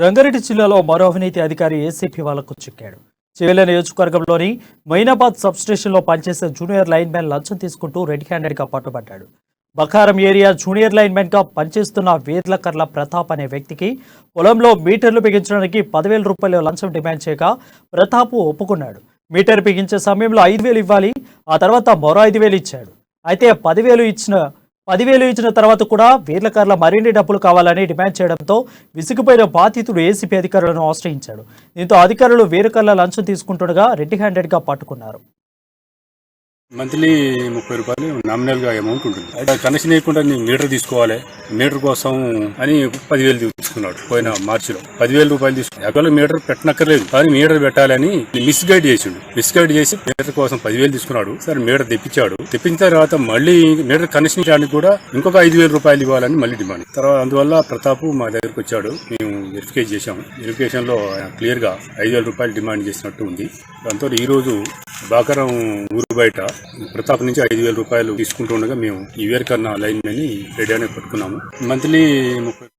రంగారెడ్డి జిల్లాలో మరో అవినీతి అధికారి ఏసీపీ వాళ్లకు చిక్కాడు. చివేల నియోజకవర్గంలోని మైనాబాద్ సబ్స్టేషన్లో పనిచేసే జూనియర్ లైన్ మ్యాన్ లంచం తీసుకుంటూ రెడ్ హ్యాండెడ్గా పట్టుబడ్డాడు. బకారం ఏరియా జూనియర్ లైన్ మ్యాన్గా పనిచేస్తున్న వేర్లకర్ల ప్రతాప్ అనే వ్యక్తికి పొలంలో మీటర్లు బిగించడానికి 10,000 రూపాయల లంచం డిమాండ్ చేయగా ప్రతాప్ ఒప్పుకున్నాడు. మీటర్ బిగించే సమయంలో 5,000 ఇవ్వాలి, ఆ తర్వాత మరో 5,000 ఇచ్చాడు. అయితే 10,000 ఇచ్చిన తర్వాత కూడా వేర్లకర్ల మరిన్ని డబ్బులు కావాలని డిమాండ్ చేయడంతో విసిగిపోయిన బాధితుడు ఏసీపీ అధికారులను ఆశ్రయించాడు. దీంతో అధికారులు వేర్లకర్ల లంచం తీసుకుంటుండగా రెడ్ హ్యాండెడ్గా పట్టుకున్నారు. మంత్లీ 30 రూపాయలు నామినల్ గా అమౌంట్ ఉంటుంది. అయితే కనెక్షన్ ఇవ్వకుండా మీటర్ తీసుకోవాలి, మీటర్ కోసం అని 10,000 తీసుకున్నాడు. పోయిన మార్చిలో 10,000 రూపాయలు తీసుకున్నాడు. అక్కడ మీటర్ పెట్టనక్కర్లేదు, కానీ మీటర్ పెట్టాలని మిస్గైడ్ చేసి మీటర్ కోసం 10,000 తీసుకున్నాడు. సరే మీటర్ తెప్పించిన తర్వాత మళ్ళీ మీటర్ కనెక్షన్ ఇవ్వడానికి కూడా ఇంకొక 5,000 రూపాయలు ఇవ్వాలని మళ్ళీ డిమాండ్. తర్వాత అందువల్ల ప్రతాప్ మా దగ్గరకు వచ్చాడు. మేము వెరిఫికేషన్ చేశాము. వెరిఫికేషన్ లో క్లియర్ గా 5,000 రూపాయలు డిమాండ్ చేసినట్టు ఉంది. దాంతో ఈ రోజు బాకరం ఊరు బయట ప్రతాప్ నుంచి 5,000 రూపాయలు తీసుకుంటుండగా మేము ఈ వేర్కర్న లైన్ ని రెడీ పట్టుకున్నాము. మంత్లీ 30